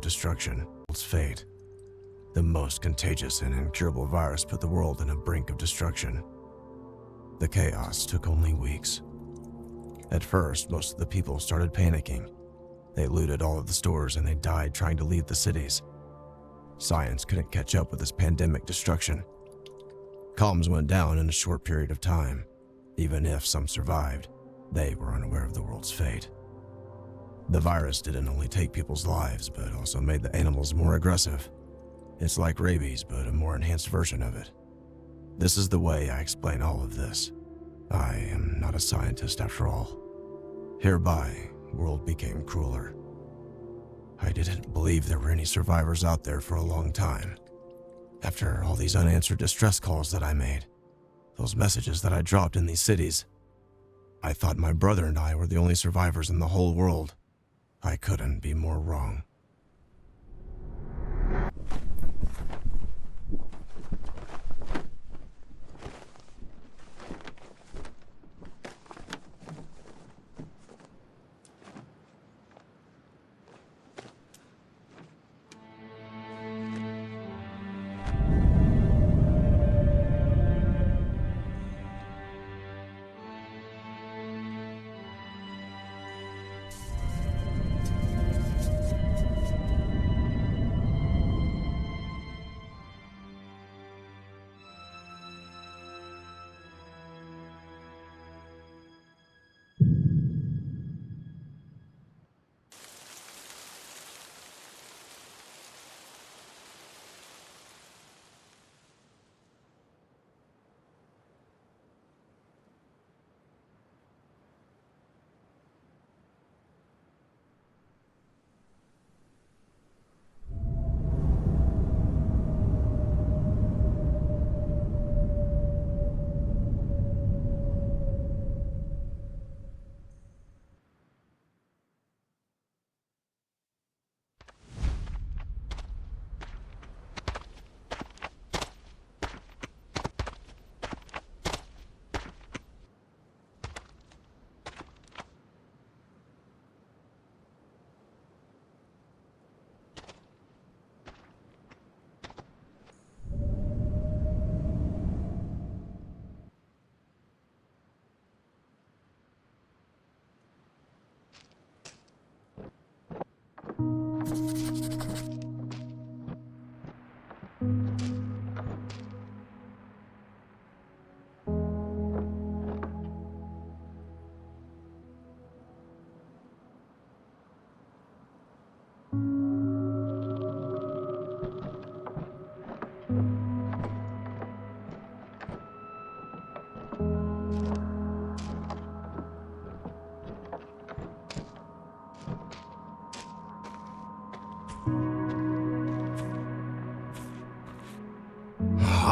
destruction. Its fate. The most contagious and incurable virus put the world on a brink of destruction. The chaos took only weeks. At first, most of the people started panicking. They looted all of the stores and they died trying to leave the cities. Science couldn't catch up with this pandemic destruction. Comms went down in a short period of time. Even if some survived, they were unaware of the world's fate. The virus didn't only take people's lives, but also made the animals more aggressive. It's like rabies, but a more enhanced version of it. This is the way I explain all of this. I am not a scientist after all. Hereby, the world became crueler. I didn't believe there were any survivors out there for a long time. After all these unanswered distress calls that I made, those messages that I dropped in these cities, I thought my brother and I were the only survivors in the whole world. I couldn't be more wrong.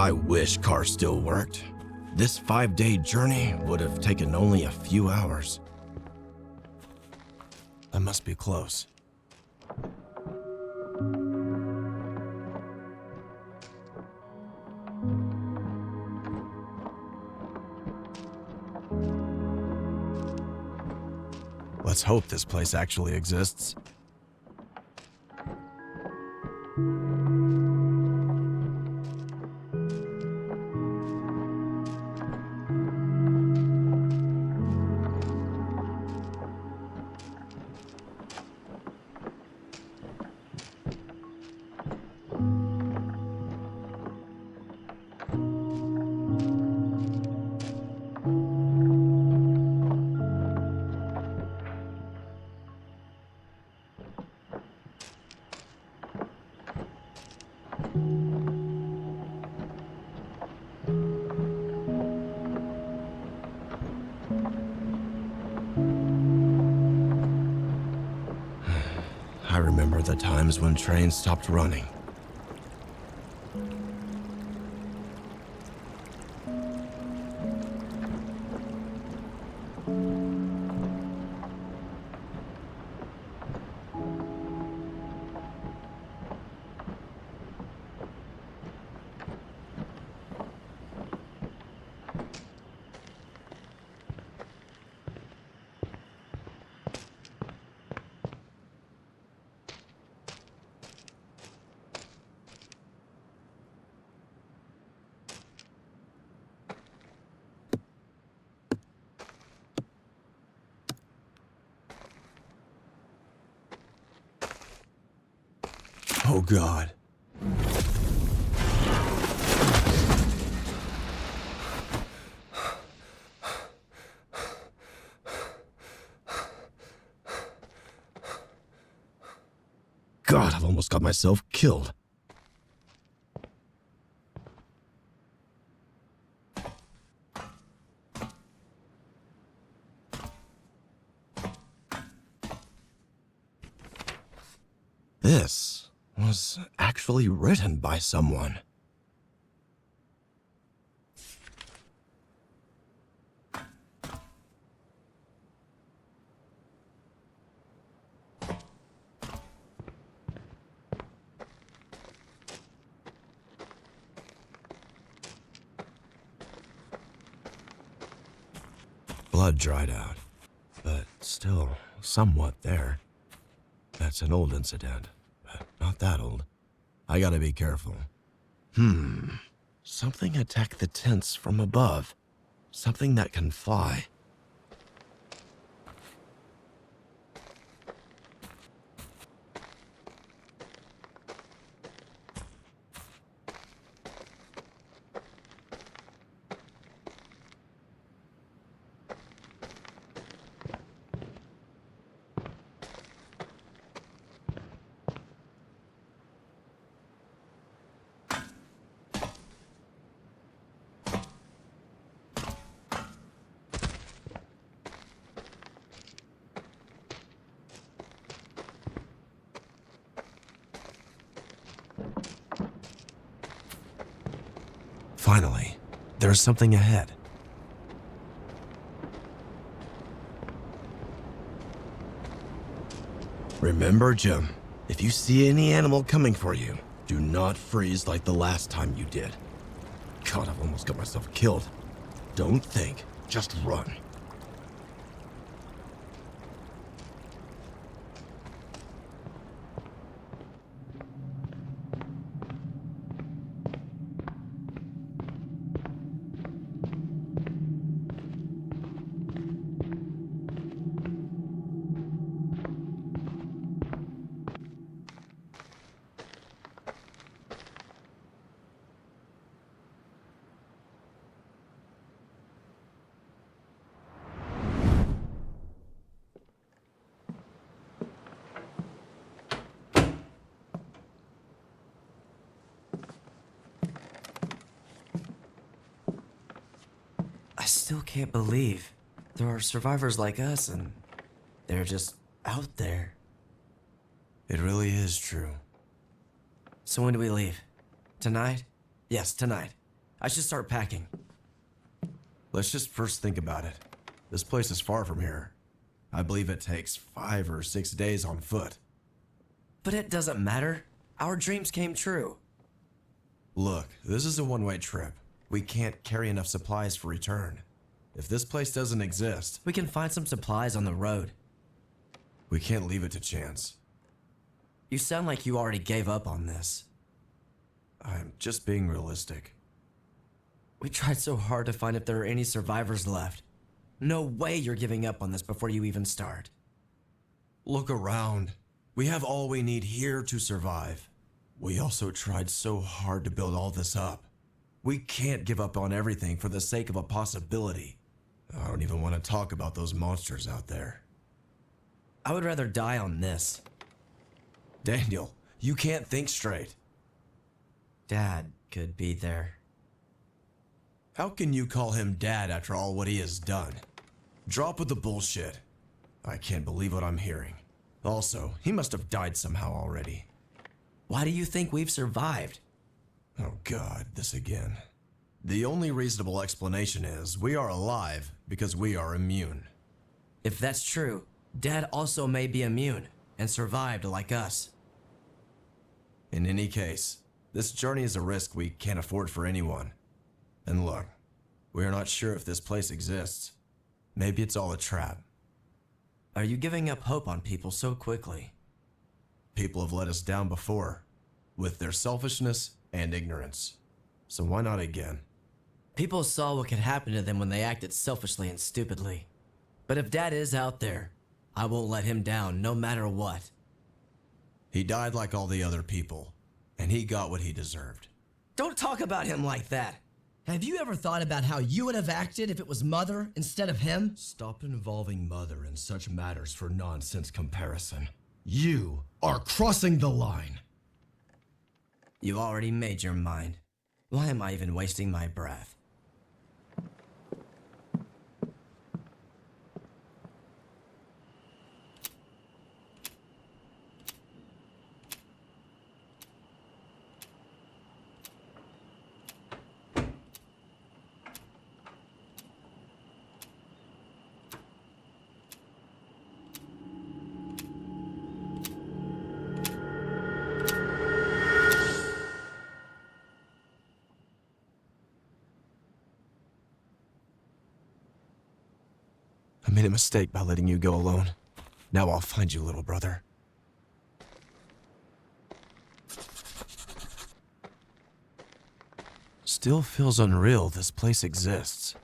I wish cars still worked. This 5-day journey would have taken only a few hours. I must be close. Let's hope this place actually exists. I remember the times when trains stopped running. Oh, God. God, I've almost got myself killed. This was actually written by someone. Blood dried out, but still somewhat there. That's an old incident, but not that old. I gotta be careful. Something attacked the tents from above. Something that can fly. Finally, there's something ahead. Remember, Jim, if you see any animal coming for you, do not freeze like the last time you did. God, I've almost got myself killed. Don't think, just run. I still can't believe there are survivors like us and they're just out there. It really is true. So when do we leave? Tonight? Yes, tonight. I should start packing. Let's just first think about it. This place is far from here. I believe it takes 5 or 6 days on foot. But it doesn't matter. Our dreams came true. Look, this is a one-way trip. We can't carry enough supplies for return. If this place doesn't exist, We can find some supplies on the road. we can't leave it to chance. You sound like you already gave up on this. I'm just being realistic. We tried so hard to find if there are any survivors left. No way you're giving up on this before you even start. Look around. We have all we need here to survive. We also tried so hard to build all this up. We can't give up on everything for the sake of a possibility. I don't even want to talk about those monsters out there. I would rather die on this. Daniel, you can't think straight. Dad could be there. How can you call him dad after all what he has done? Drop with the bullshit. I can't believe what I'm hearing. Also, he must have died somehow already. Why do you think we've survived? Oh God, this again. The only reasonable explanation is we are alive because we are immune. If that's true, Dad also may be immune and survived like us. In any case, this journey is a risk we can't afford for anyone. And look, we are not sure if this place exists. Maybe it's all a trap. Are you giving up hope on people so quickly? People have let us down before, with their selfishness and ignorance. So why not again? People saw what could happen to them when they acted selfishly and stupidly. But if Dad is out there, I won't let him down no matter what. He died like all the other people, and he got what he deserved. Don't talk about him like that. Have you ever thought about how you would have acted if it was Mother instead of him? Stop involving Mother in such matters for nonsense comparison. You are crossing the line. You already made your mind. Why am I even wasting my breath? I made a mistake by letting you go alone. Now I'll find you, little brother. Still feels unreal this place exists.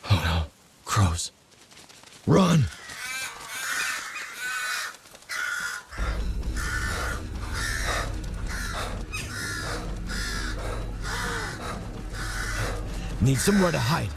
Oh no, crows. Run! Need somewhere to hide.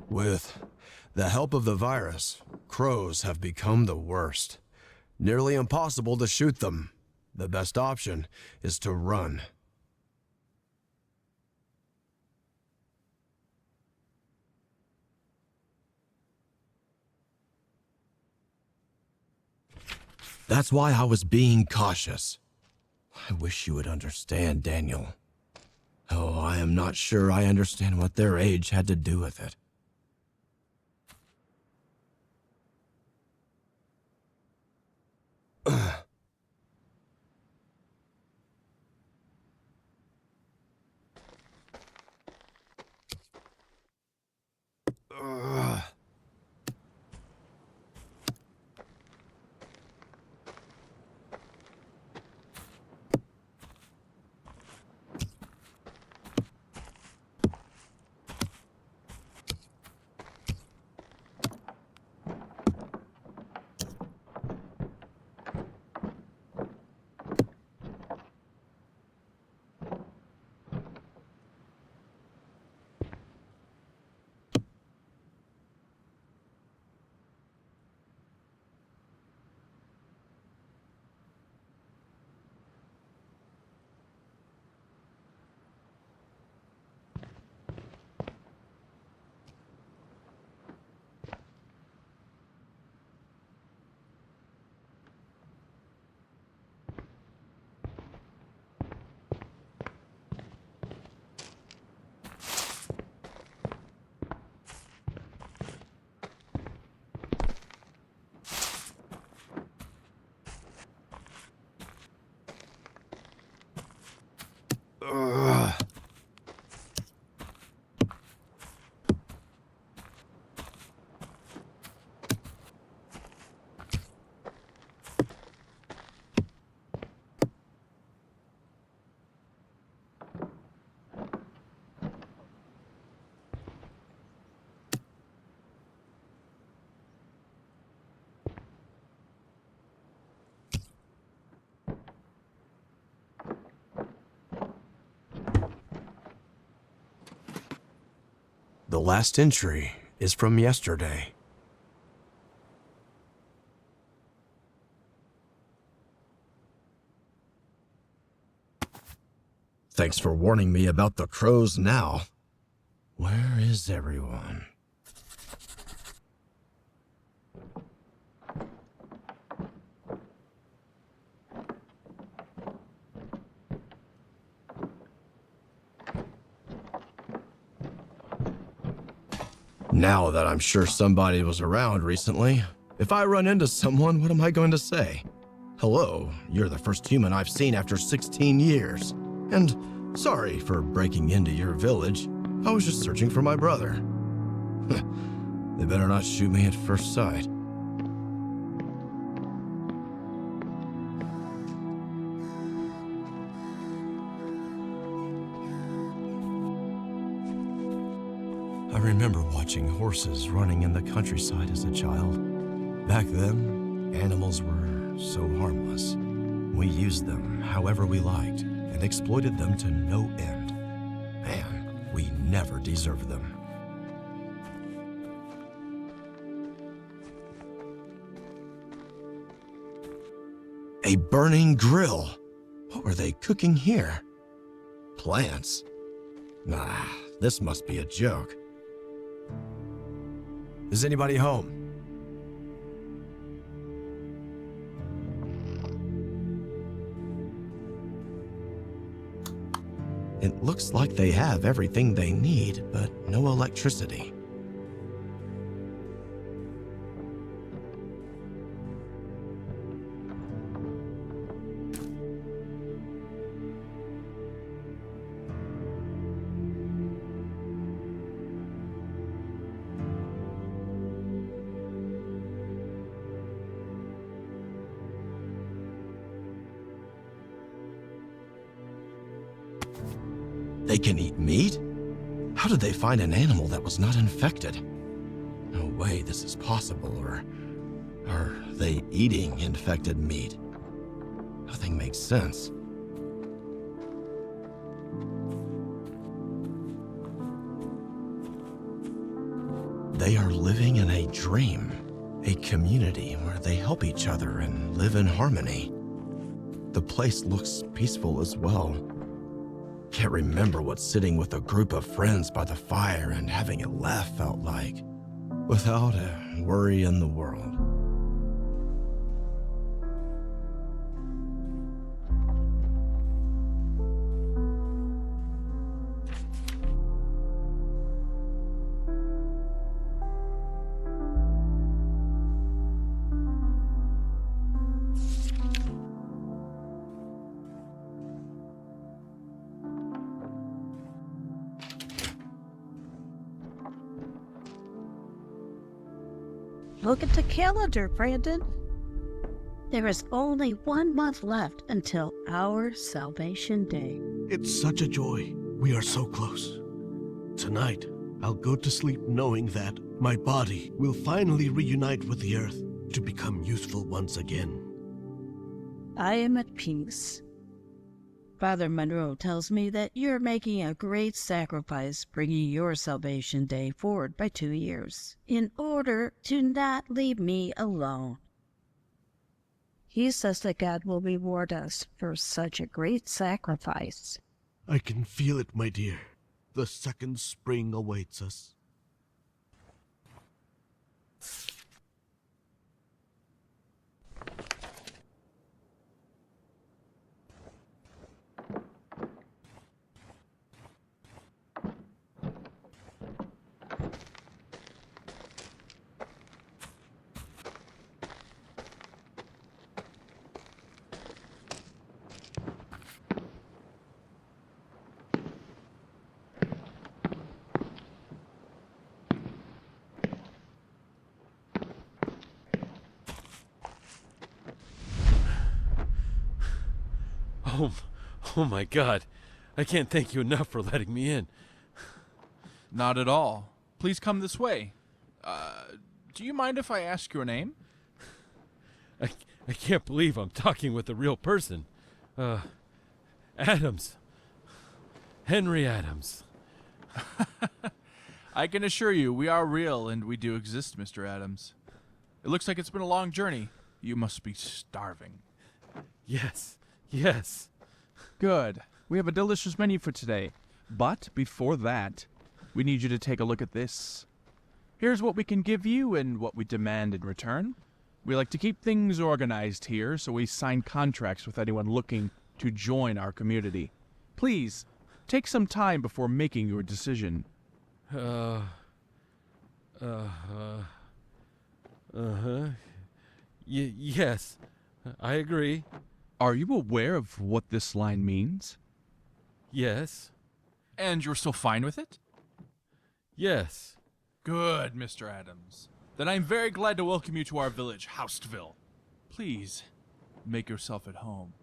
With the help of the virus, crows have become the worst. Nearly impossible to shoot them. The best option is to run. That's why I was being cautious. I wish you would understand, Daniel. Oh, I am not sure I understand what their age had to do with it. The last entry is from yesterday. Thanks for warning me about the crows now. Where is everyone? Now that I'm sure somebody was around recently, if I run into someone, what am I going to say? Hello, you're the first human I've seen after 16 years. And sorry for breaking into your village. I was just searching for my brother. They better not shoot me at first sight. I remember watching horses running in the countryside as a child. Back then, animals were so harmless. We used them however we liked and exploited them to no end. Man, we never deserved them. A burning grill. What were they cooking here? Plants? Nah, this must be a joke. Is anybody home? It looks like they have everything they need, but no electricity. They can eat meat? How did they find an animal that was not infected? No way this is possible, or are they eating infected meat? Nothing makes sense. They are living in a dream, a community where they help each other and live in harmony. The place looks peaceful as well. Can't remember what sitting with a group of friends by the fire and having a laugh felt like, without a worry in the world. Look at the calendar, Brandon. There is only 1 month left until our Salvation Day. It's such a joy. We are so close. Tonight, I'll go to sleep knowing that my body will finally reunite with the earth to become useful once again. I am at peace. Father Monroe tells me that you're making a great sacrifice bringing your Salvation Day forward by 2 years in order to not leave me alone. He says that God will reward us for such a great sacrifice. I can feel it, my dear. The second spring awaits us. Oh my God. I can't thank you enough for letting me in. Not at all. Please come this way. Do you mind if I ask your name? I can't believe I'm talking with a real person. Adams. Henry Adams. I can assure you we are real and we do exist, Mr. Adams. It looks like it's been a long journey. You must be starving. Yes. Good. We have a delicious menu for today. But before that, we need you to take a look at this. Here's what we can give you and what we demand in return. We like to keep things organized here, so we sign contracts with anyone looking to join our community. Please, take some time before making your decision. Yes. I agree. Are you aware of what this line means? Yes. And you're still fine with it? Yes. Good, Mr. Adams. Then I'm very glad to welcome you to our village, Houseville. Please, make yourself at home.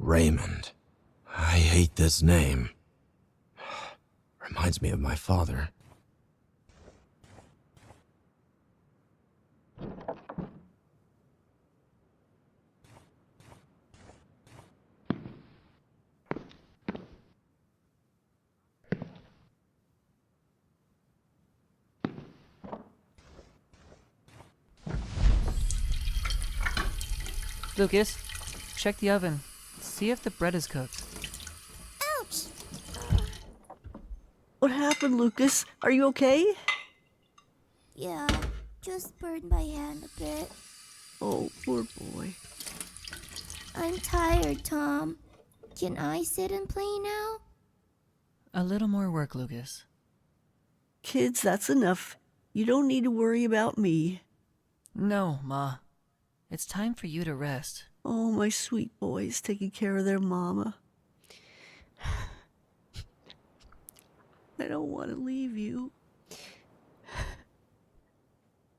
Raymond. I hate this name. Reminds me of my father. Lucas, check the oven. See if the bread is cooked. Ouch! What happened, Lucas? Are you okay? Yeah, just burned my hand a bit. Oh, poor boy. I'm tired, Tom. Can I sit and play now? A little more work, Lucas. Kids, that's enough. You don't need to worry about me. No, Ma. It's time for you to rest. Oh, my sweet boys taking care of their mama. I don't want to leave you.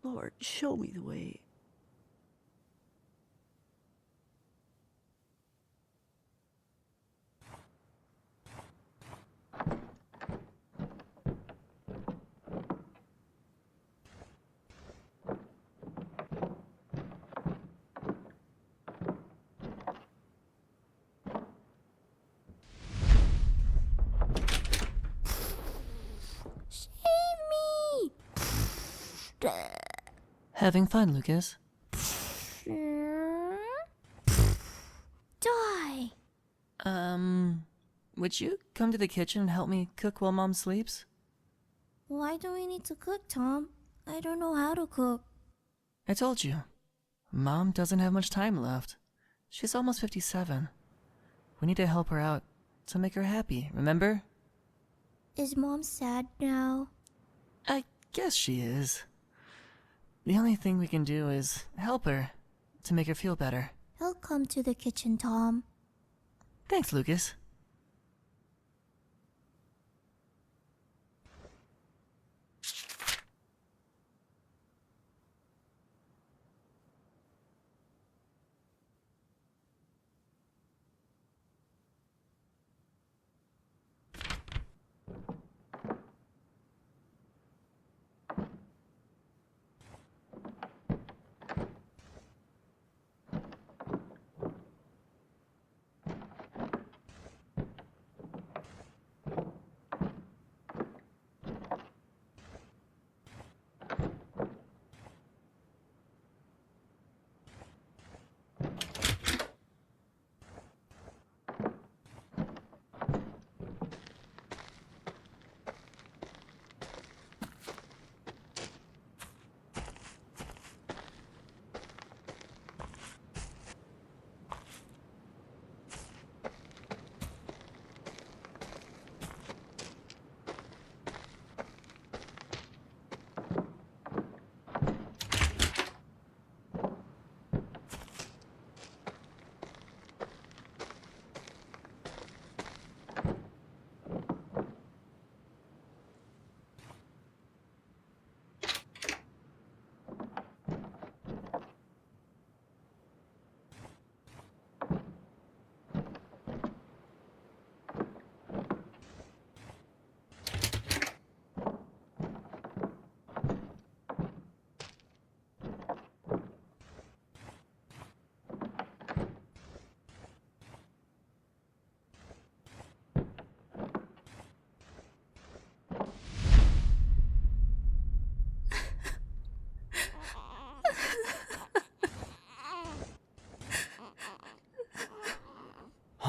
Lord, show me the way. Save me! Having fun, Lucas? Die! Would you come to the kitchen and help me cook while Mom sleeps? Why do we need to cook, Tom? I don't know how to cook. I told you. Mom doesn't have much time left. She's almost 57. We need to help her out to make her happy, remember? Is Mom sad now? I guess she is. The only thing we can do is help her to make her feel better. I'll come to the kitchen, Tom. Thanks, Lucas.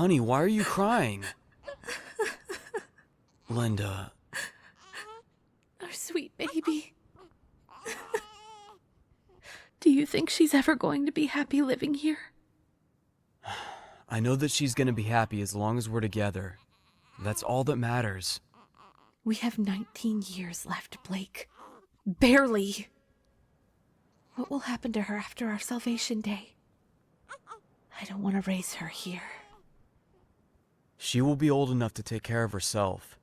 Honey, why are you crying? Linda. Our sweet baby. Do you think she's ever going to be happy living here? I know that she's gonna be happy as long as we're together. That's all that matters. We have 19 years left, Blake. Barely. What will happen to her after our Salvation Day? I don't want to raise her here. She will be old enough to take care of herself.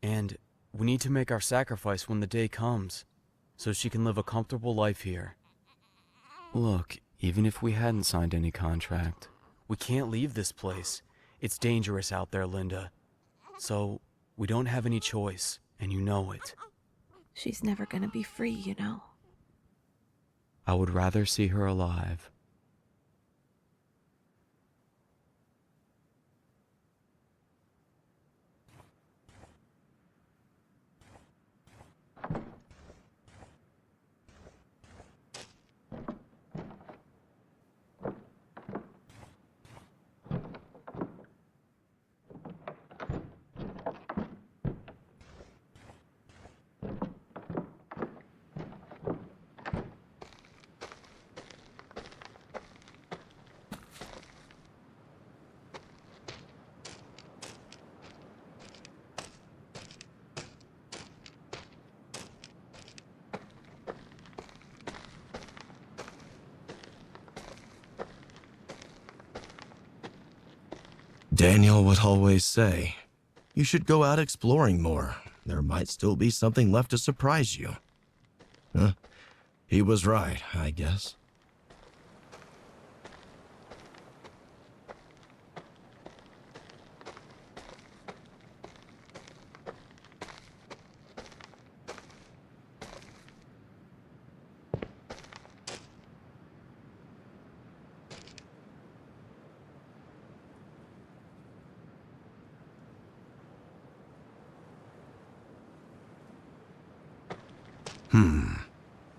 And we need to make our sacrifice when the day comes, so she can live a comfortable life here. Look, even if we hadn't signed any contract, we can't leave this place. It's dangerous out there, Linda. So, we don't have any choice, and you know it. She's never gonna be free, you know. I would rather see her alive. Daniel would always say, you should go out exploring more. There might still be something left to surprise you. Huh? He was right, I guess.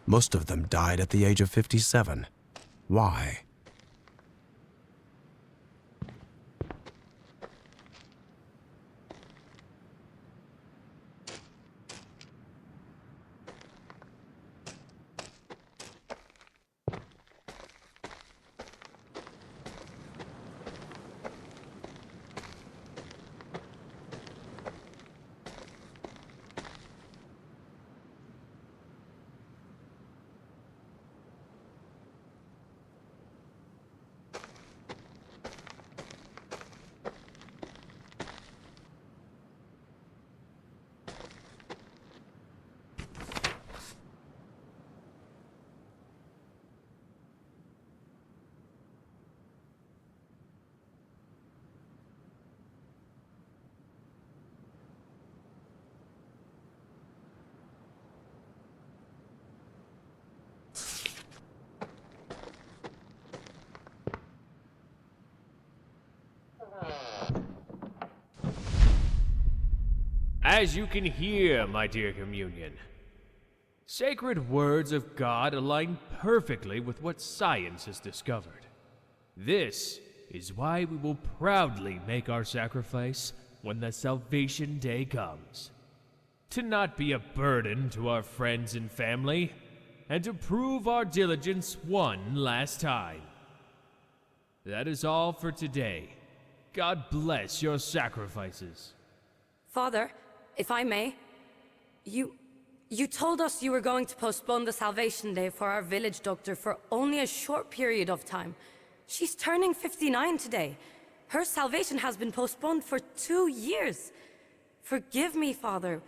Most of them died at the age of 57. Why? As you can hear, my dear communion, sacred words of God align perfectly with what science has discovered. This is why we will proudly make our sacrifice when the Salvation Day comes. To not be a burden to our friends and family, and to prove our diligence one last time. That is all for today. God bless your sacrifices. Father, if I may, you told us you were going to postpone the Salvation Day for our village doctor for only a short period of time. She's turning 59 today. Her salvation has been postponed for 2 years. Forgive me, Father,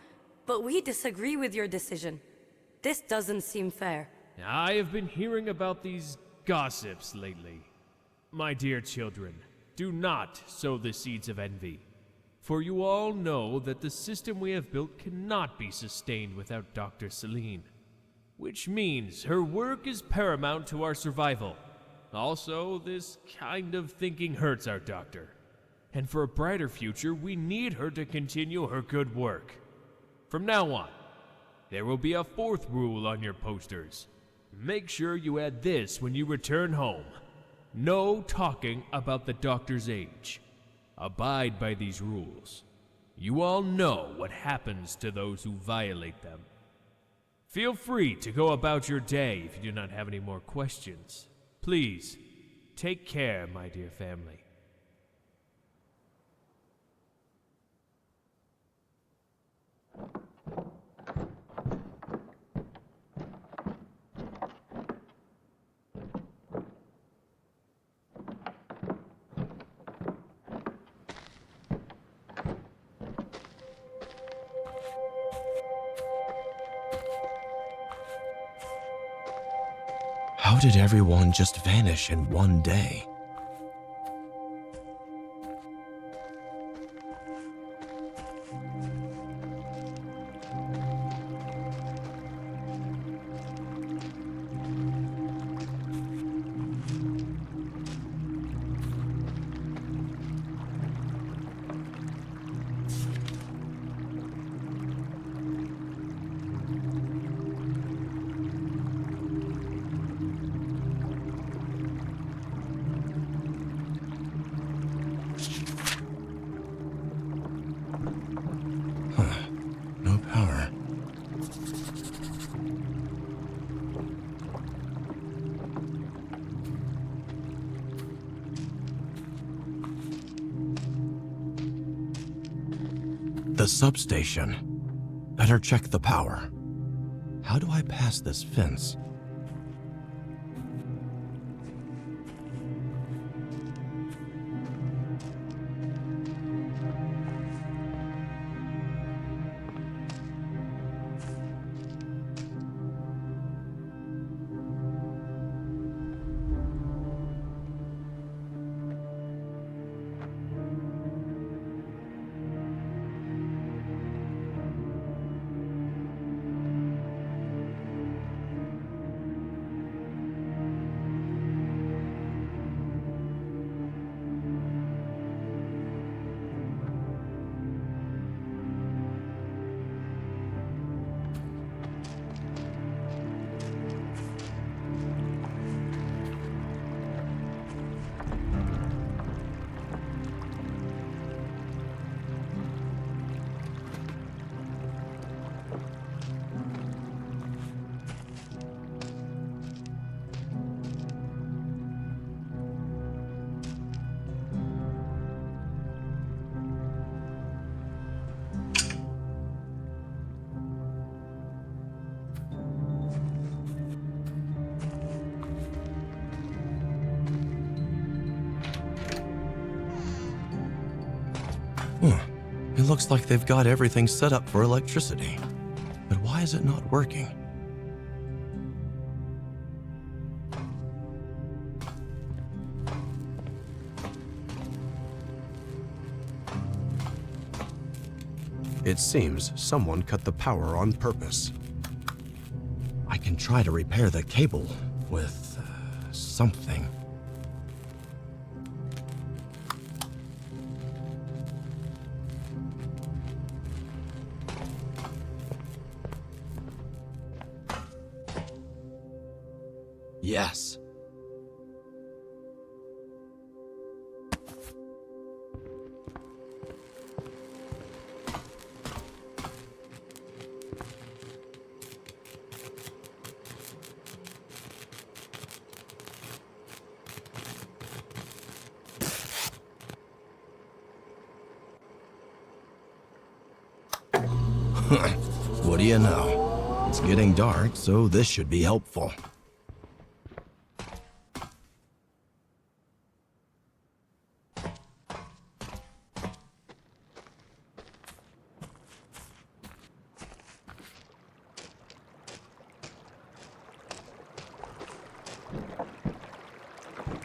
but we disagree with your decision. This doesn't seem fair. I have been hearing about these gossips lately. My dear children, do not sow the seeds of envy. For you all know that the system we have built cannot be sustained without Dr. Celine. Which means her work is paramount to our survival. Also, this kind of thinking hurts our doctor. And for a brighter future, we need her to continue her good work. From now on, there will be a fourth rule on your posters. Make sure you add this when you return home. No talking about the doctor's age. Abide by these rules. You all know what happens to those who violate them. Feel free to go about your day if you do not have any more questions. Please, take care, my dear family. How did everyone just vanish in one day? No power. The substation. Better check the power. How do I pass this fence? It looks like they've got everything set up for electricity. But why is it not working? It seems someone cut the power on purpose. I can try to repair the cable with something. Yes. What do you know? It's getting dark, so this should be helpful.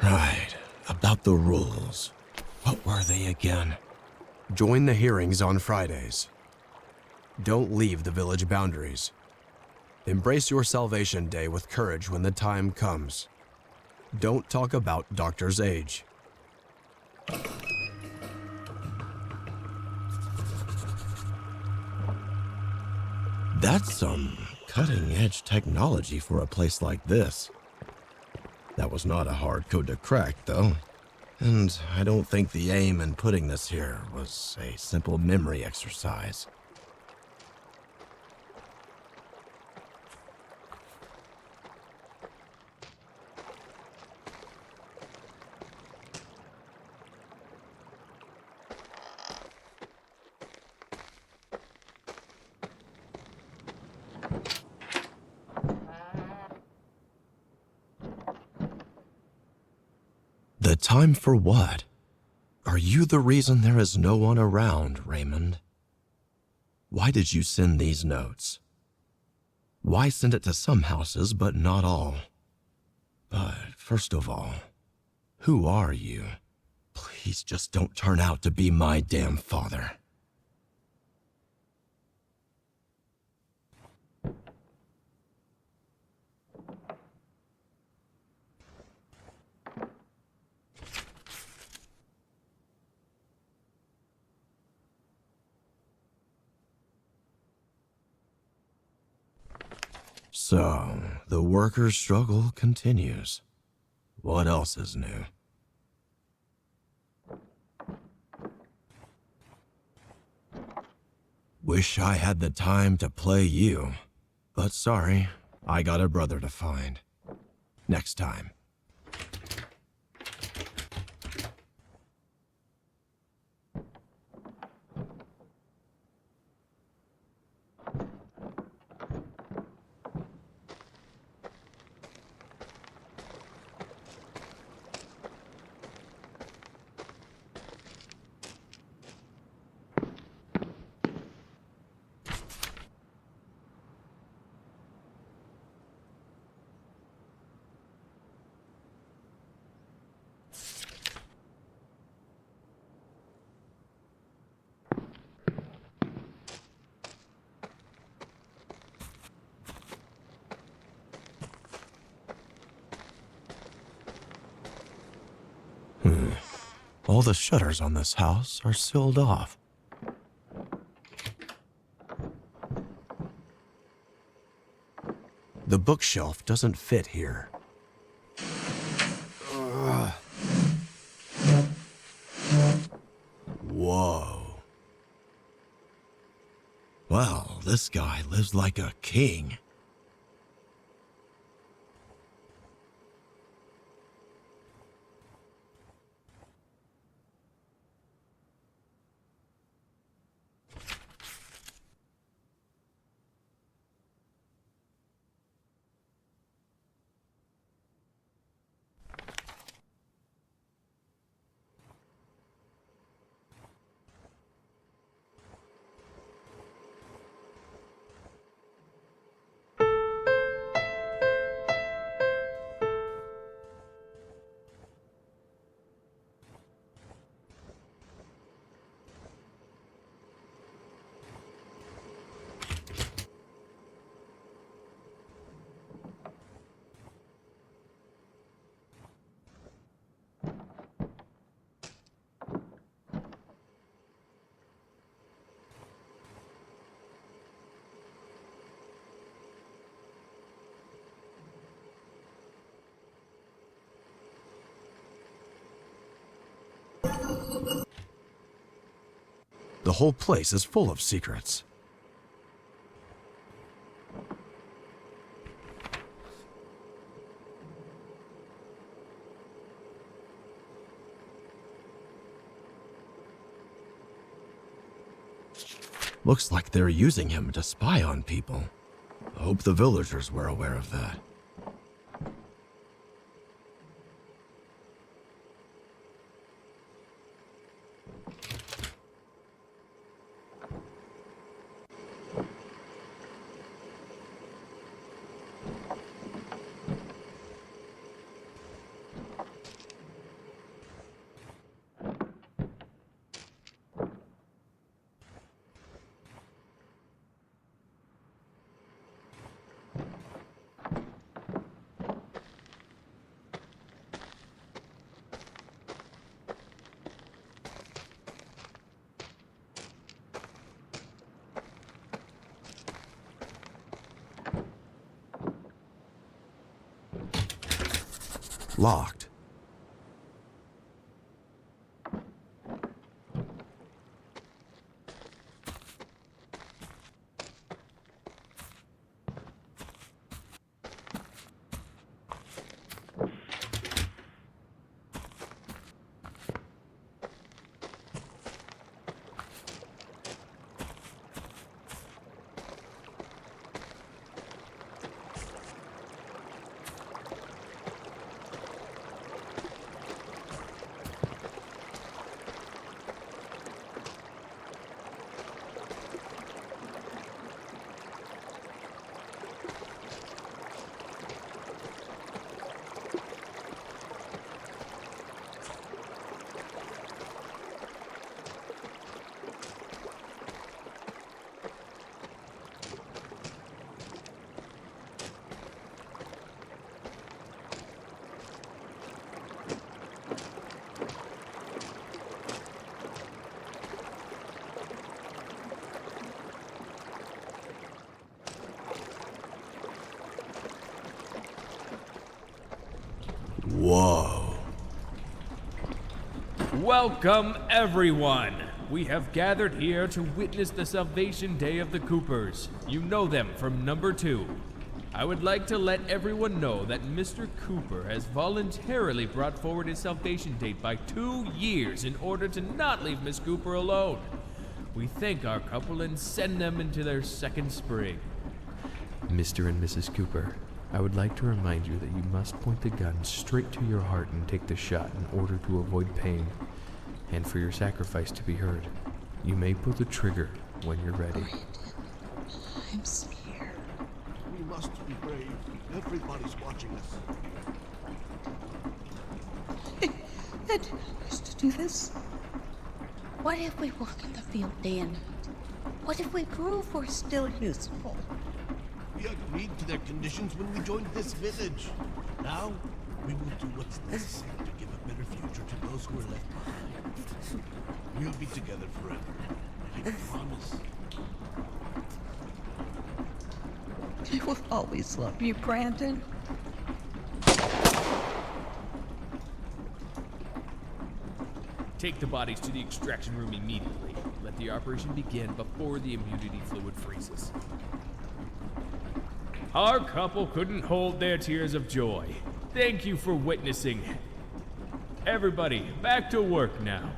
Right, about the rules. What were they again? Join the hearings on Fridays. Don't leave the village boundaries. Embrace your Salvation Day with courage when the time comes. Don't talk about Doctor's age. That's some cutting-edge technology for a place like this. That was not a hard code to crack, though. And I don't think the aim in putting this here was a simple memory exercise. The time for what? Are you the reason there is no one around, Raymond? Why did you send these notes? Why send it to some houses but not all? But first of all, who are you? Please just don't turn out to be my damn father. So, the workers' struggle continues. What else is new? Wish I had the time to play you, but sorry, I got a brother to find. Next time. All the shutters on this house are sealed off. The bookshelf doesn't fit here. Whoa. Well, this guy lives like a king. The whole place is full of secrets. Looks like they're using him to spy on people. I hope the villagers were aware of that. Locked. Oh. Welcome, everyone! We have gathered here to witness the Salvation Day of the Coopers. You know them from number 2. I would like to let everyone know that Mr. Cooper has voluntarily brought forward his salvation date by 2 years in order to not leave Miss Cooper alone. We thank our couple and send them into their second spring. Mr. and Mrs. Cooper, I would like to remind you that you must point the gun straight to your heart and take the shot in order to avoid pain, and for your sacrifice to be heard. You may pull the trigger when you're ready. I'm scared. We must be brave. Everybody's watching us. I didn't wish to do this. What if we walk in the field day and night? What if we prove we're still useful? We agreed to their conditions when we joined this village. Now, we will do what's necessary to give a better future to those who are left behind. We'll be together forever. I promise. I will always love you, Brandon. Take the bodies to the extraction room immediately. Let the operation begin before the immunity fluid freezes. Our couple couldn't hold their tears of joy. Thank you for witnessing. Everybody, back to work now.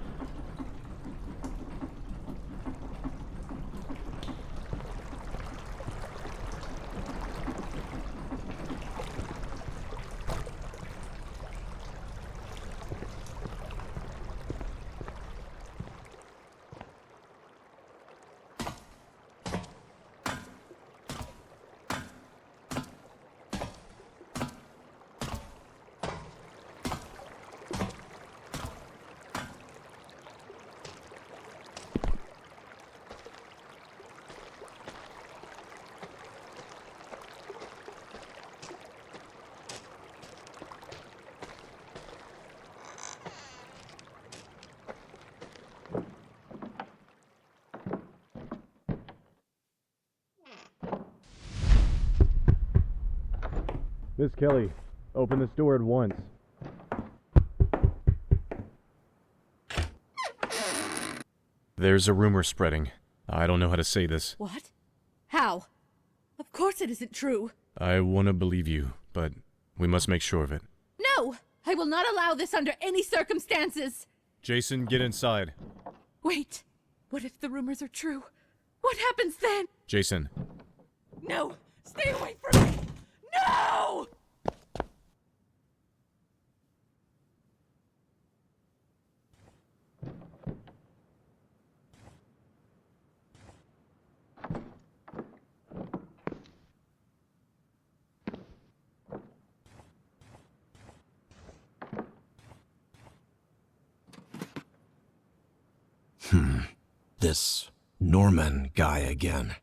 Miss Kelly, open this door at once. There's a rumor spreading. I don't know how to say this. What? How? Of course it isn't true. I want to believe you, but we must make sure of it. No! I will not allow this under any circumstances! Jason, get inside. Wait. What if the rumors are true? What happens then? Jason. No! Stay away from me! No! This Norman guy again.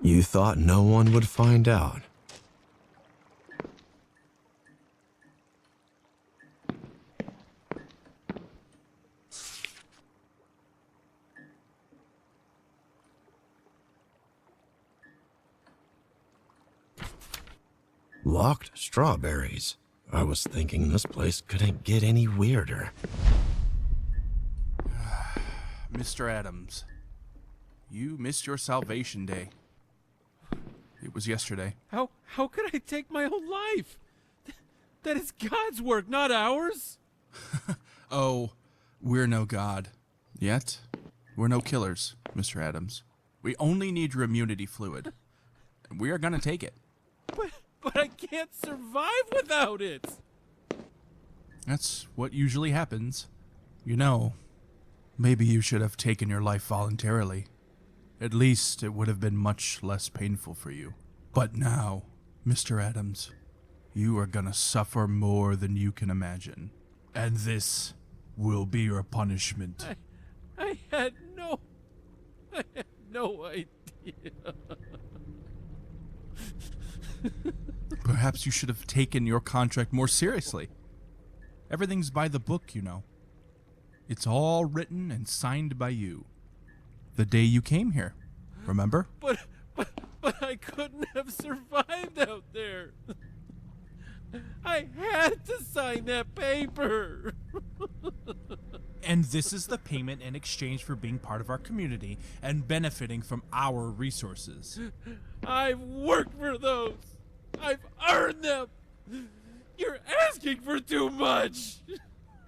You thought no one would find out. Locked strawberries. I was thinking this place couldn't get any weirder. Mr. Adams, you missed your salvation day. It was yesterday. How could I take my whole life? That is God's work, not ours. Oh, we're no god. Yet, we're no killers, Mr. Adams. We only need your immunity fluid. And we are gonna take it. But I can't survive without it. That's what usually happens. You know, maybe you should have taken your life voluntarily. At least it would have been much less painful for you. But now, Mr. Adams, you are gonna suffer more than you can imagine. And this will be your punishment. I had no idea. Perhaps you should have taken your contract more seriously. Everything's by the book, you know. It's all written and signed by you. The day you came here, remember? But I couldn't have survived out there. I had to sign that paper. And this is the payment in exchange for being part of our community and benefiting from our resources. I've worked for those. I've earned them. You're asking for too much.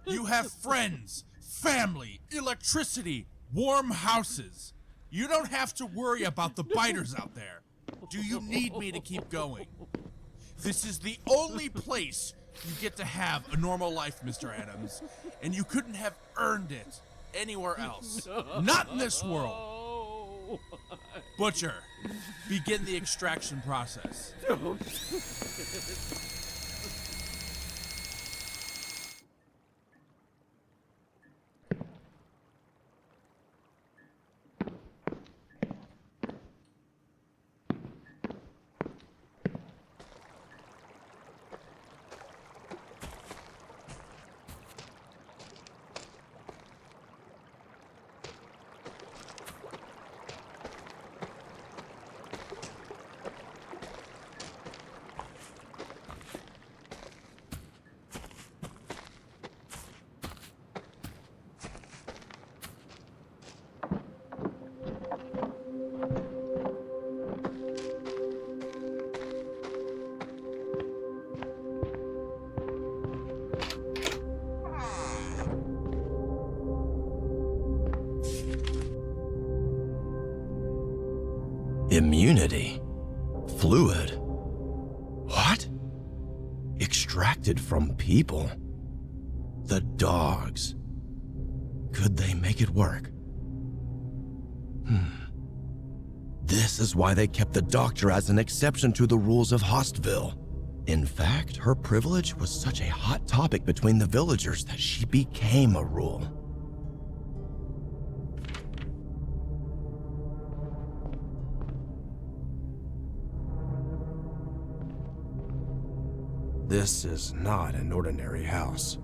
You have friends, family, electricity, warm houses. You don't have to worry about the biters out there. Do you need me to keep going? This is the only place you get to have a normal life, Mr. Adams, and you couldn't have earned it anywhere else. Not in this world. Butcher, begin the extraction process. Don't. Immunity? Fluid? What? Extracted from people? The dogs. Could they make it work? This is why they kept the doctor as an exception to the rules of Hostville. In fact, her privilege was such a hot topic between the villagers that she became a rule. This is not an ordinary house.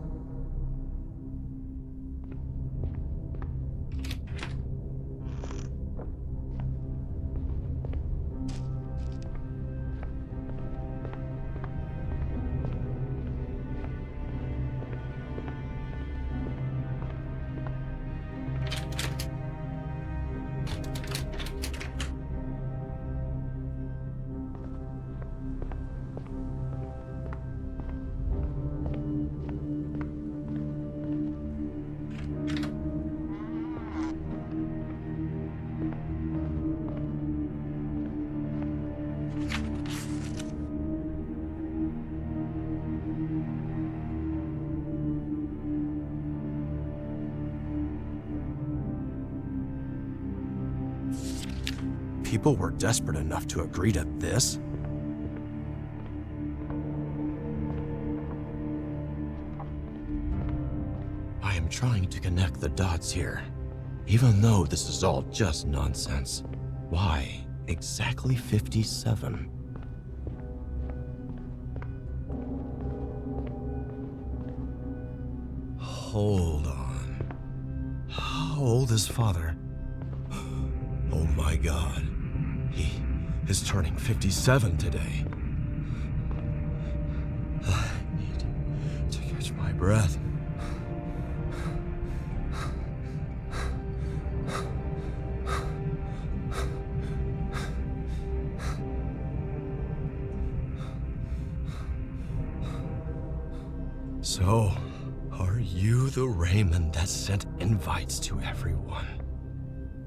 People were desperate enough to agree to this? I am trying to connect the dots here. Even though this is all just nonsense, why Exactly 57. Hold on. How old is father? Oh my god. He is turning 57 today. I need to catch my breath. So, are you the Raymond that sent invites to everyone?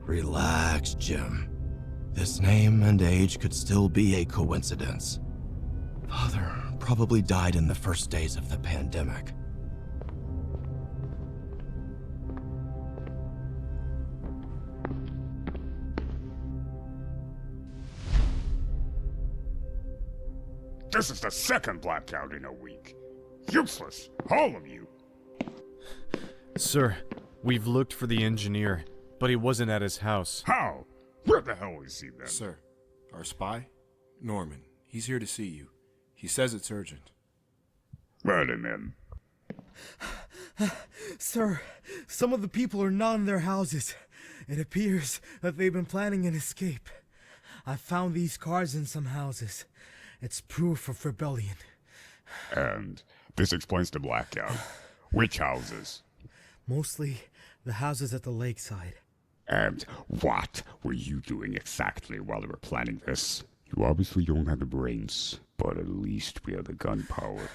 Relax, Jim. This name and age could still be a coincidence. Father probably died in the first days of the pandemic. This is the second blackout in a week. Useless, all of you. Sir, we've looked for the engineer, but he wasn't at his house. How? Where the hell is he then? Sir, our spy? Norman. He's here to see you. He says it's urgent. Let him in. Sir, some of the people are not in their houses. It appears that they've been planning an escape. I found these cards in some houses. It's proof of rebellion. And this explains the blackout. Which houses? Mostly the houses at the lakeside. And what were you doing exactly while they were planning this? You obviously don't have the brains, but at least we have the gunpowder.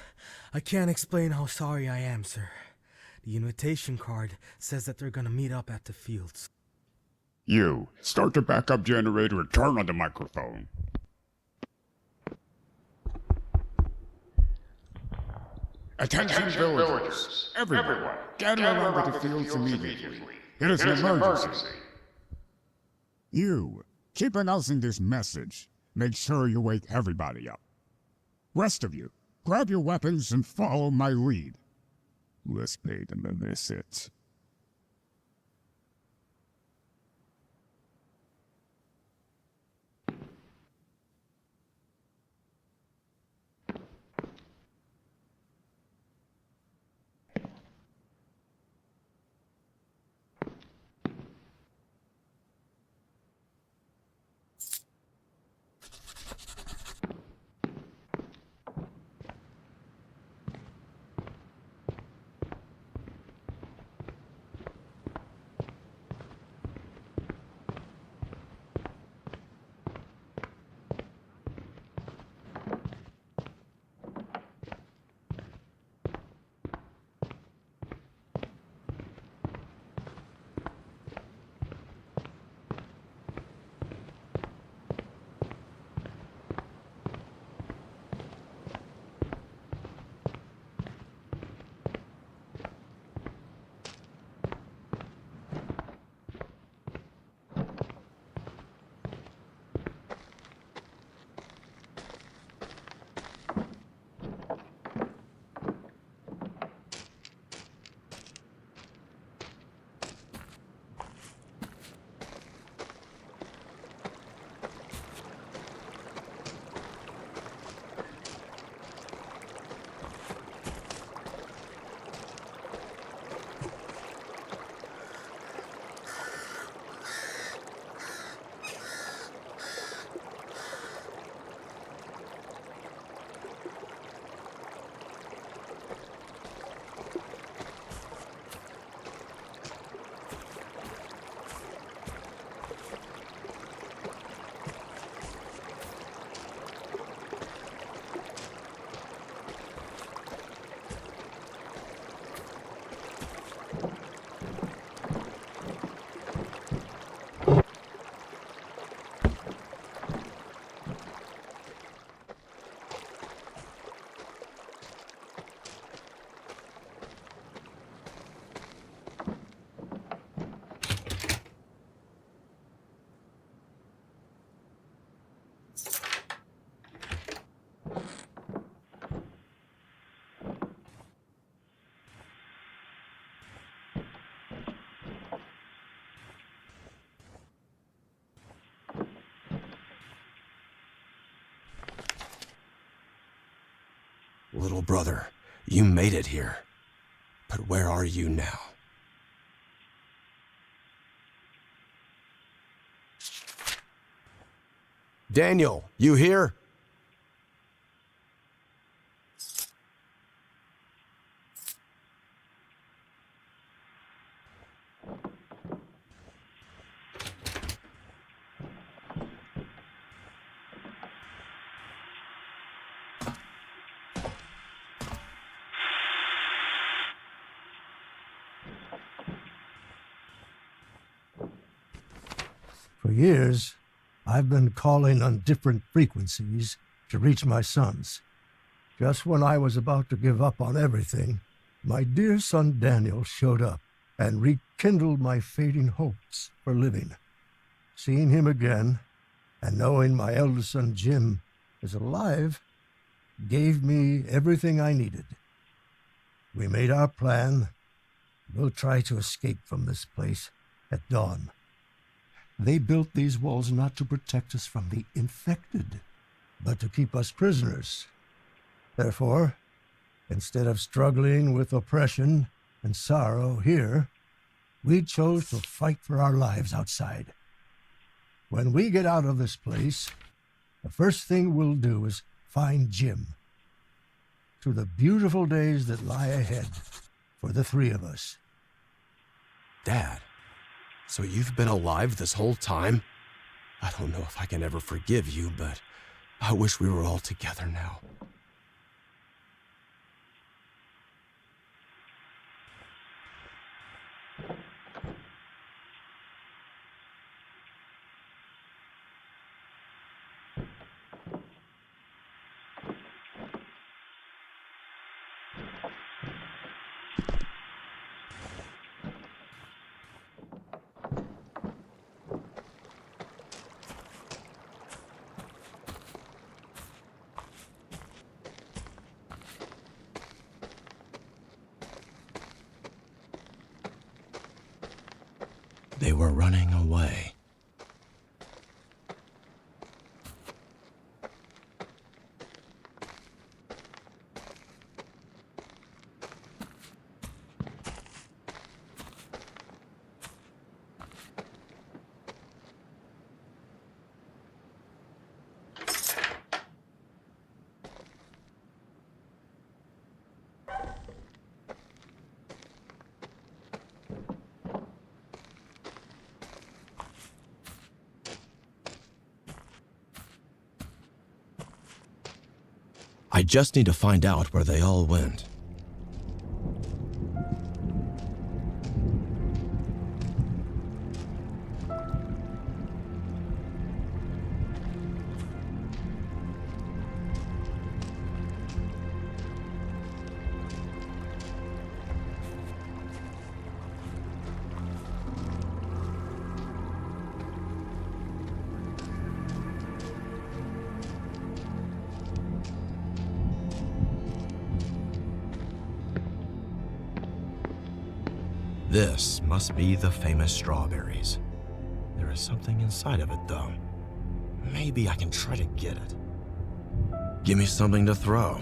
I can't explain how sorry I am, sir. The invitation card says that they're gonna meet up at the fields. You, start the backup generator and turn on the microphone. Attention villagers! Everyone, gather around the fields immediately. It is an emergency. You, keep announcing this message. Make sure you wake everybody up. Rest of you, grab your weapons and follow my lead. Let's pay them a visit. Little brother, you made it here. But where are you now? Daniel, you here? For years, I've been calling on different frequencies to reach my sons. Just when I was about to give up on everything, my dear son Daniel showed up and rekindled my fading hopes for living. Seeing him again, and knowing my eldest son Jim is alive, gave me everything I needed. We made our plan. We'll try to escape from this place at dawn. They built these walls not to protect us from the infected, but to keep us prisoners. Therefore, instead of struggling with oppression and sorrow here, we chose to fight for our lives outside. When we get out of this place, the first thing we'll do is find Jim. To the beautiful days that lie ahead for the three of us. Dad, so you've been alive this whole time? I don't know if I can ever forgive you, but I wish we were all together now. They were running away. I just need to find out where they all went. This must be the famous strawberries. There is something inside of it, though. Maybe I can try to get it. Give me something to throw.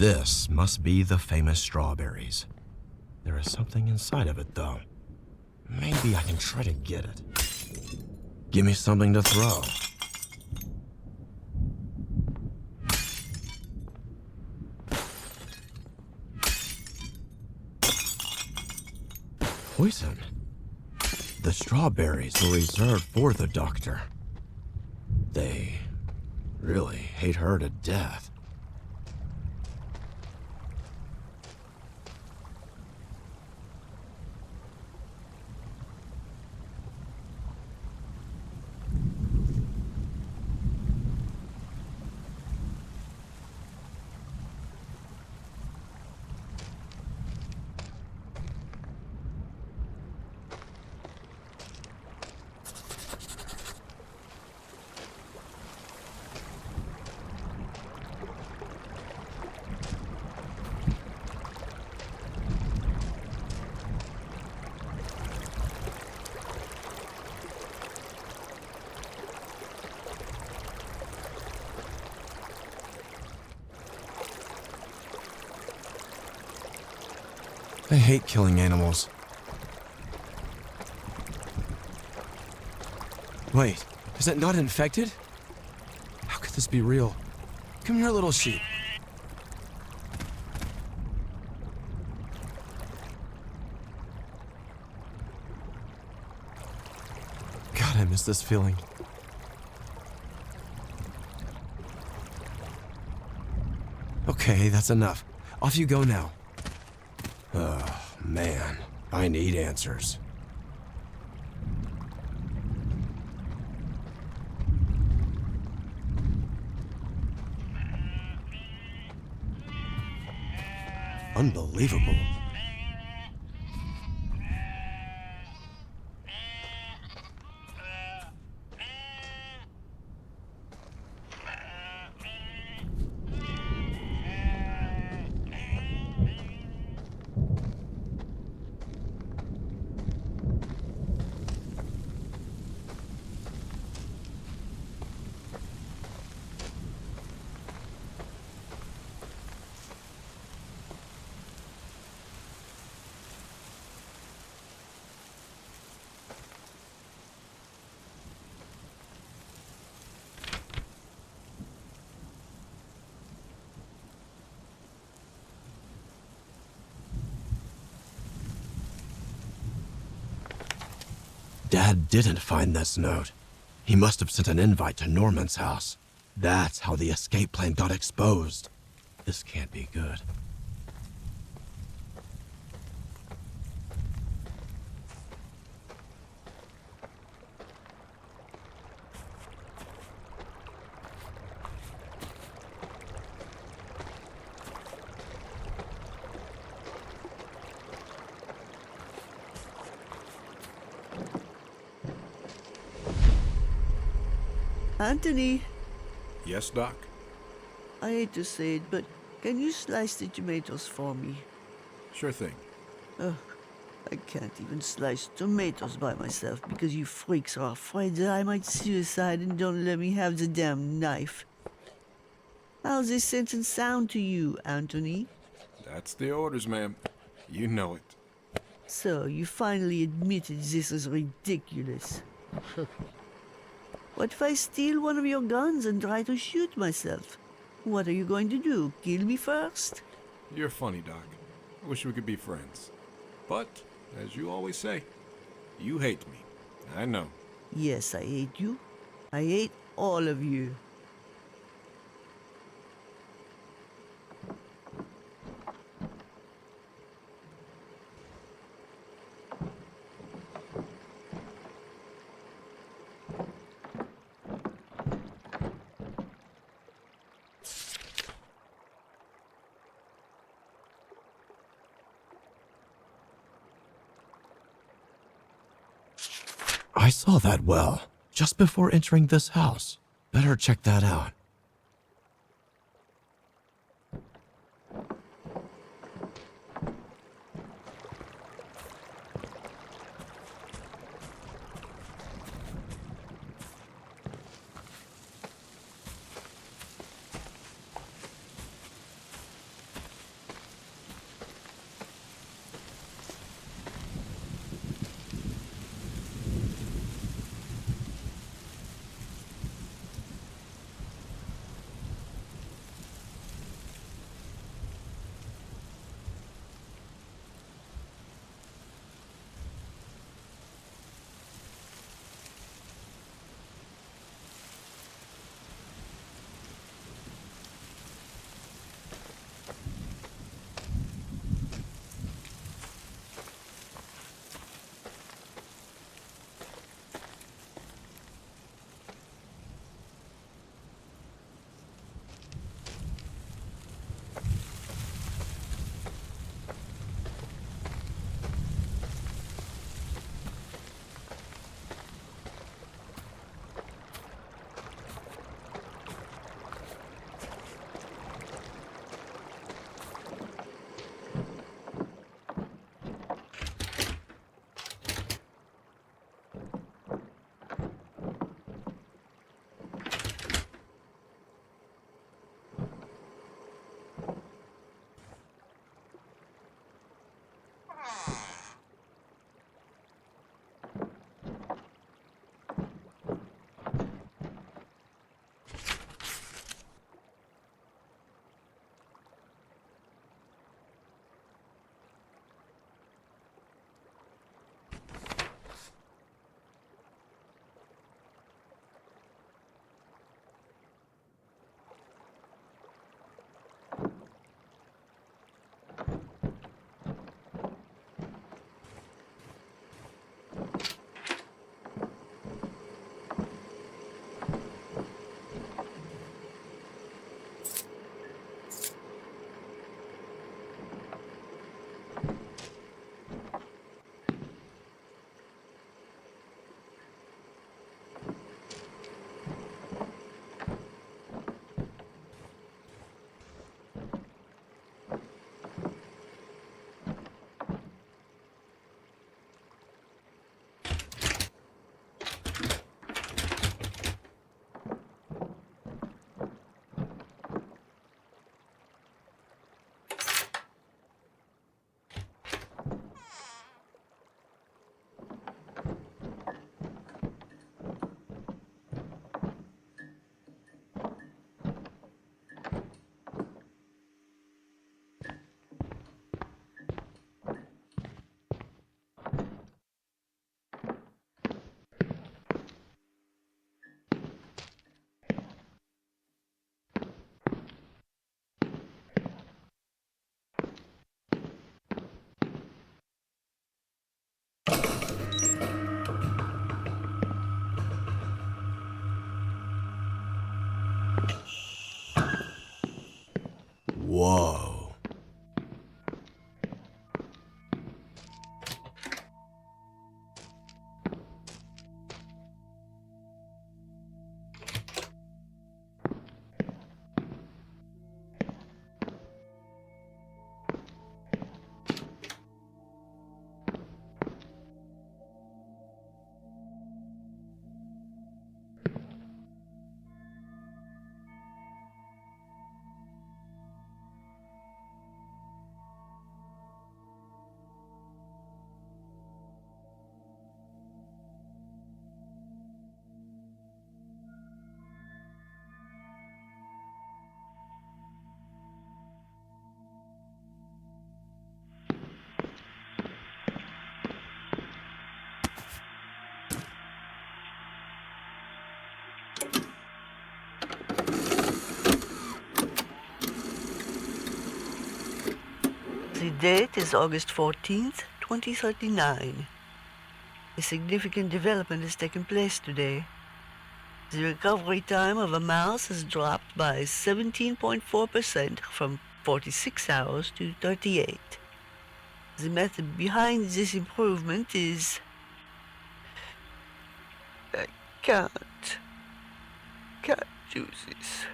This must be the famous strawberries. There is something inside of it, though. Maybe I can try to get it. Give me something to throw. Poison. The strawberries were reserved for the doctor. They really hate her to death. I hate killing animals. Wait, is it not infected? How could this be real? Come here, little sheep. God, I miss this feeling. Okay, that's enough. Off you go now. Oh, man. I need answers. Unbelievable. Dad didn't find this note. He must have sent an invite to Norman's house. That's how the escape plan got exposed. This can't be good. Anthony, Yes, Doc? I hate to say it, but can you slice the tomatoes for me? Sure thing. Ugh, I can't even slice tomatoes by myself because you freaks are afraid that I might suicide and don't let me have the damn knife. How's this sentence sound to you, Anthony? That's the orders, ma'am. You know it. So, you finally admitted this is ridiculous. What if I steal one of your guns and try to shoot myself? What are you going to do? Kill me first? You're funny, Doc. I wish we could be friends. But, as you always say, you hate me. I know. Yes, I hate you. I hate all of you. I saw that well just before entering this house. Better check that out. The date is August 14th, 2039. A significant development has taken place today. The recovery time of a mouse has dropped by 17.4% from 46 hours to 38. The method behind this improvement is... I can't do this.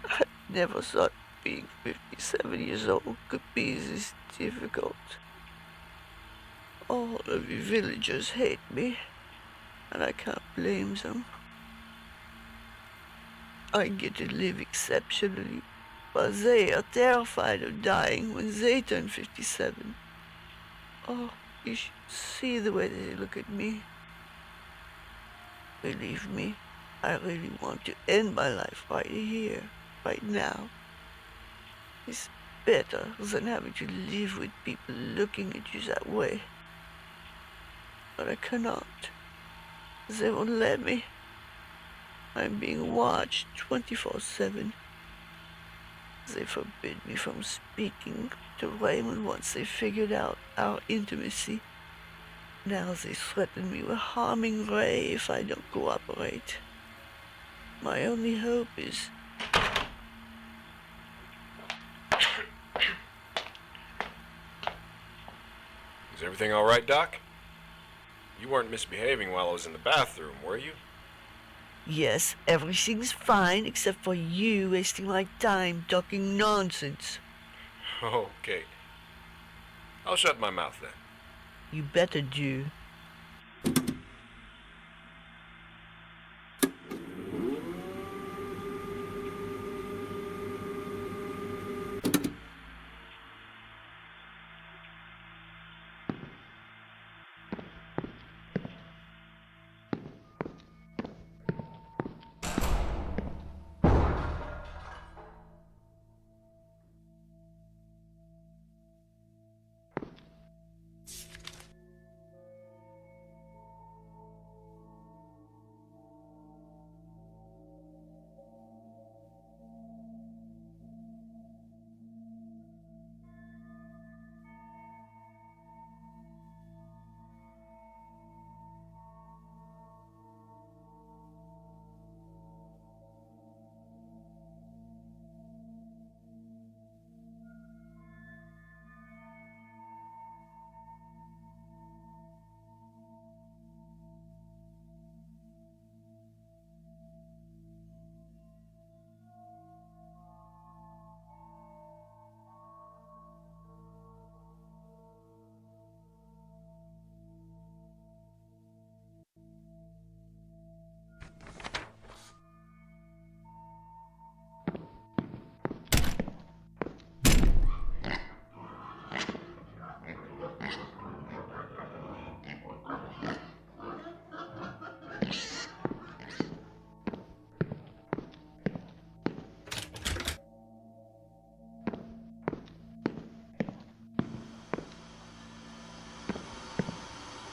I never thought being 57 years old could be this difficult. All of the villagers hate me, and I can't blame them. I get to live exceptionally, while they are terrified of dying when they turn 57. Oh, you should see the way they look at me. Believe me, I really want to end my life right here, right now. It's better than having to live with people looking at you that way. But I cannot. They won't let me. I'm being watched 24/7. They forbid me from speaking to Raymond once they figured out our intimacy. Now they threaten me with harming Ray if I don't cooperate. My only hope is... Is everything all right, Doc? You weren't misbehaving while I was in the bathroom, were you? Yes, everything's fine except for you wasting my time talking nonsense. Okay. I'll shut my mouth then. You better do.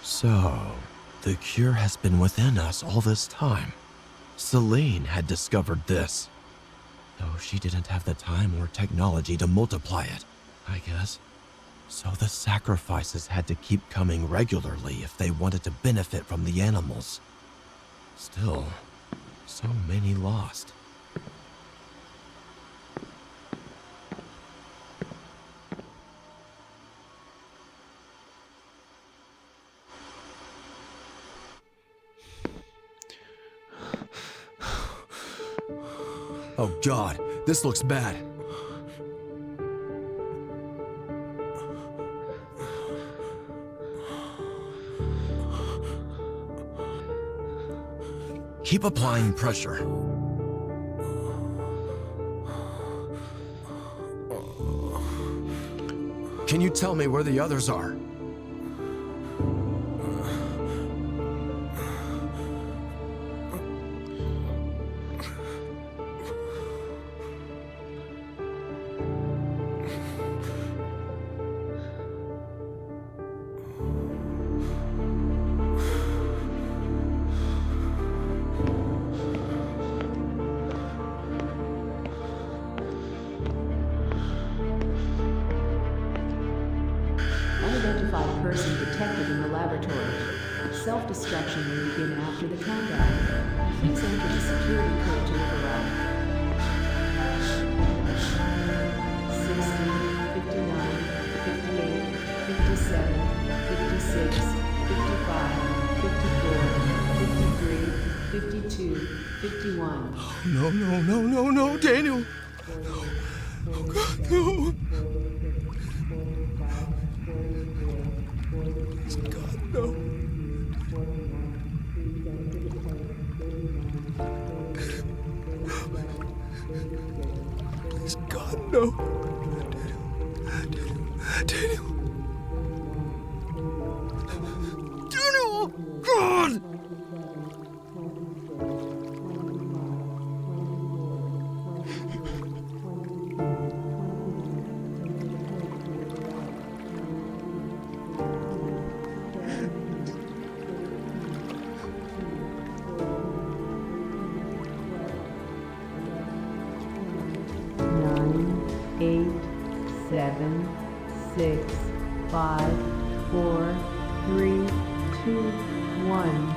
So, the cure has been within us all this time. Celine had discovered this. Though she didn't have the time or technology to multiply it, I guess. So the sacrifices had to keep coming regularly if they wanted to benefit from the animals. Still, so many lost. Oh God, this looks bad. Keep applying pressure. Can you tell me where the others are? laboratory. Self-destruction will begin after the countdown. Please enter the security code to override. 60, 59, 58, 57, 56, 55, 54, 53, 52, 51. No, Daniel. Oh, God, no. God, no. Please, God, no. Daniel. God! Nine, 8, 7, 6, 5, 4, 3, 2, 1.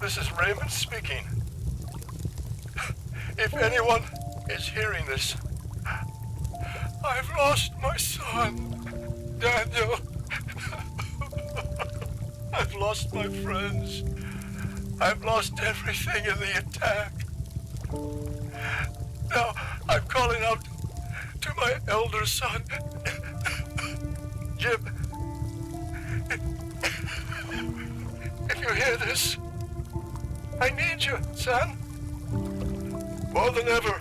This is Raymond speaking. If anyone is hearing this, I've lost my son, Daniel. I've lost my friends. I've lost everything in the attack. Now I'm calling out to my elder son, Jim. If you hear this, I need you, son. More than ever.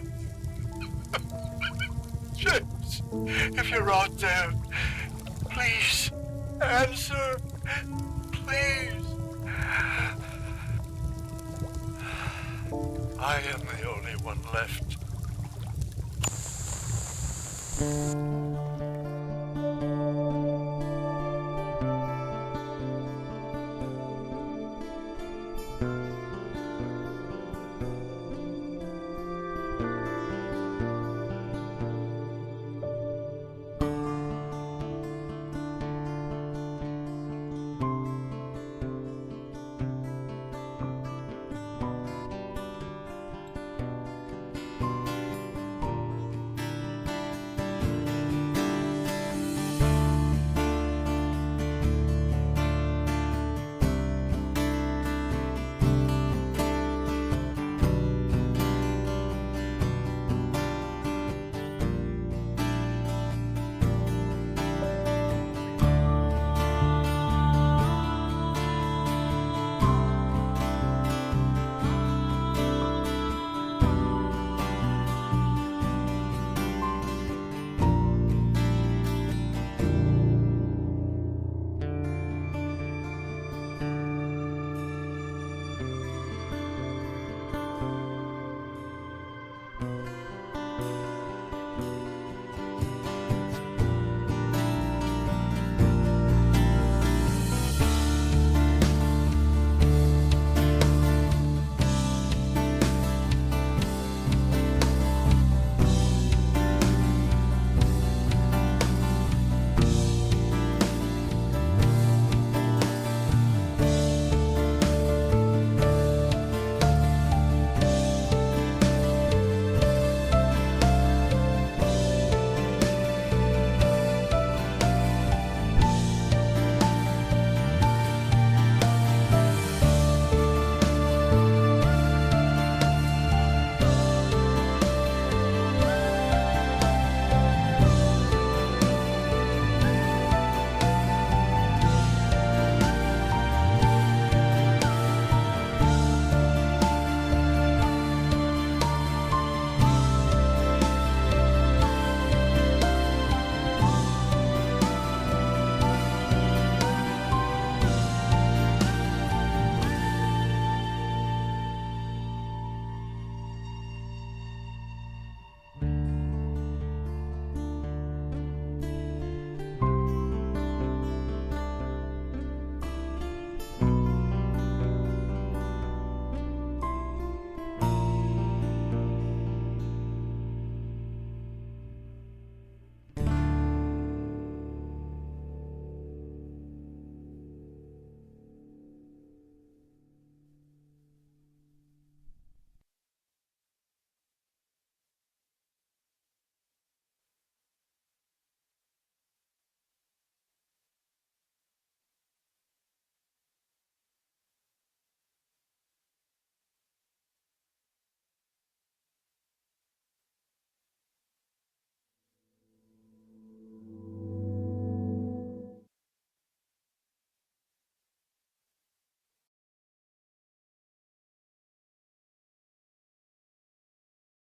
James, if you're out there, please answer. Please. I am the only one left.